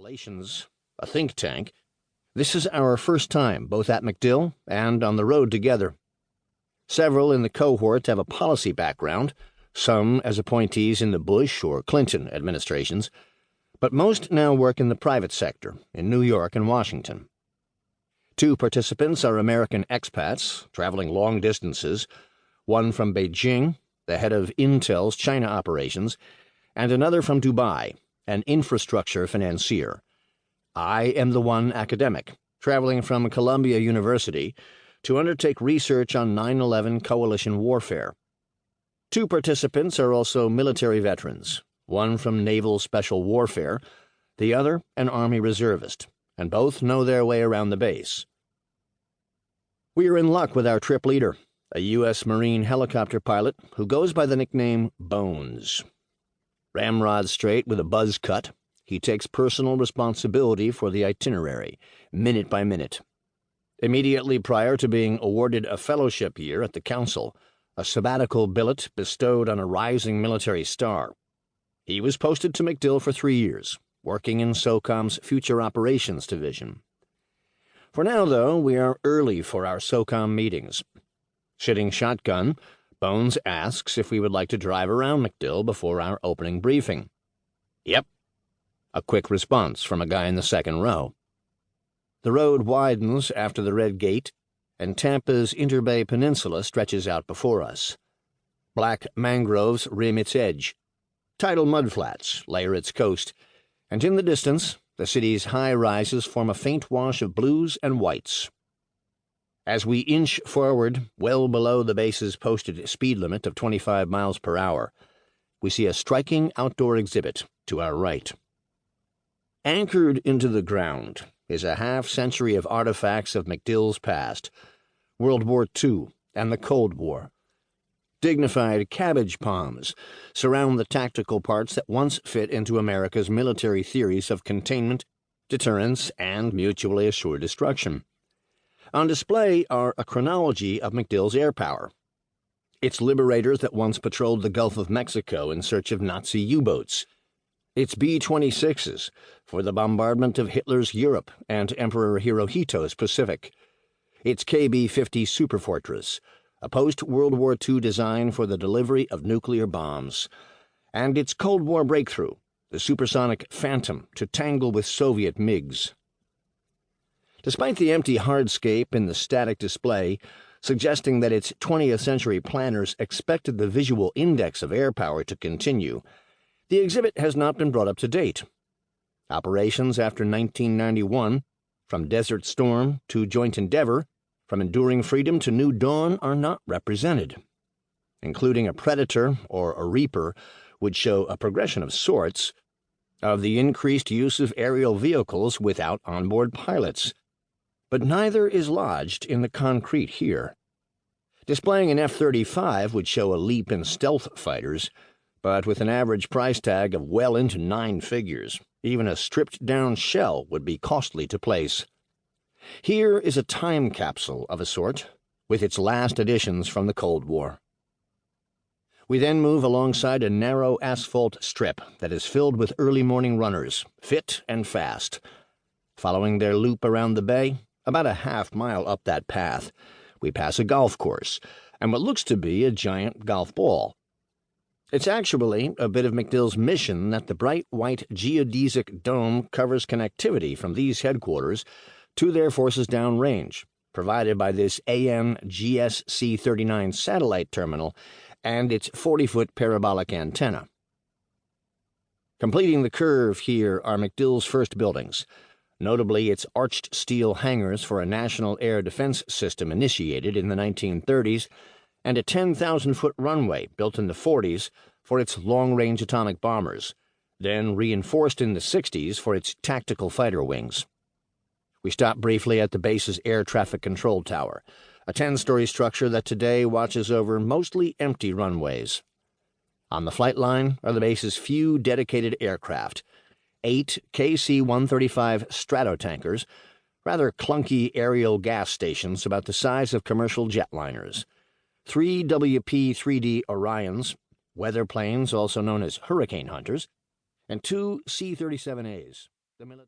Relations, a think tank, this is our first time both at MacDill and on the road together. Several in the cohort have a policy background, some as appointees in the Bush or Clinton administrations, but most now work in the private sector in New York and Washington. 2 participants are American expats traveling long distances, one from Beijing, the head of Intel's China operations, and another from Dubai, an infrastructure financier. I am the one academic, traveling from Columbia University to undertake research on 9/11 coalition warfare. 2 participants are also military veterans, one from Naval Special Warfare, the other an Army reservist, and both know their way around the base. We are in luck with our trip leader, a U.S. Marine helicopter pilot who goes by the nickname Bones. Ramrod straight with a buzz cut, he takes personal responsibility for the itinerary, minute by minute. Immediately prior to being awarded a fellowship year at the Council, a sabbatical billet bestowed on a rising military star, he was posted to MacDill for 3 years, working in SOCOM's Future Operations Division. For now, though, we are early for our SOCOM meetings. Sitting shotgun, Bones asks if we would like to drive around MacDill before our opening briefing. Yep. A quick response from a guy in the second row. The road widens after the red gate, and Tampa's Interbay Peninsula stretches out before us. Black mangroves rim its edge. Tidal mudflats layer its coast, and in the distance, the city's high-rises form a faint wash of blues and whites. As we inch forward, well below the base's posted speed limit of 25 miles per hour, we see a striking outdoor exhibit to our right. Anchored into the ground is a half-century of artifacts of MacDill's past, World War II and the Cold War. Dignified cabbage palms surround the tactical parts that once fit into America's military theories of containment, deterrence, and mutually assured destruction. On display are a chronology of MacDill's air power. Its liberators that once patrolled the Gulf of Mexico in search of Nazi U-boats. Its B-26s for the bombardment of Hitler's Europe and Emperor Hirohito's Pacific. Its KB-50 Superfortress, a post-World War II design for the delivery of nuclear bombs. And its Cold War breakthrough, the supersonic Phantom to tangle with Soviet MiGs. Despite the empty hardscape in the static display, suggesting that its 20th century planners expected the visual index of air power to continue, the exhibit has not been brought up to date. Operations after 1991, from Desert Storm to Joint Endeavor, from Enduring Freedom to New Dawn, are not represented. Including a Predator or a Reaper would show a progression of sorts of the increased use of aerial vehicles without onboard pilots. But neither is lodged in the concrete here. Displaying an F-35 would show a leap in stealth fighters, but with an average price tag of well into 9 figures, even a stripped-down shell would be costly to place. Here is a time capsule of a sort, with its last additions from the Cold War. We then move alongside a narrow asphalt strip that is filled with early morning runners, fit and fast. Following their loop around the bay, about a half-mile up that path, we pass a golf course and what looks to be a giant golf ball. It's actually a bit of MacDill's mission that the bright white geodesic dome covers connectivity from these headquarters to their forces downrange, provided by this AN-GSC-39 satellite terminal and its 40-foot parabolic antenna. Completing the curve here are MacDill's first buildings, notably its arched steel hangars for a national air defense system initiated in the 1930s, and a 10,000-foot runway built in the 40s for its long-range atomic bombers, then reinforced in the 60s for its tactical fighter wings. We stop briefly at the base's air traffic control tower, a 10-story structure that today watches over mostly empty runways. On the flight line are the base's few dedicated aircraft, 8 KC-135 Stratotankers, rather clunky aerial gas stations about the size of commercial jetliners, 3 WP-3D Orions, weather planes also known as Hurricane Hunters, and 2 C-37As. The military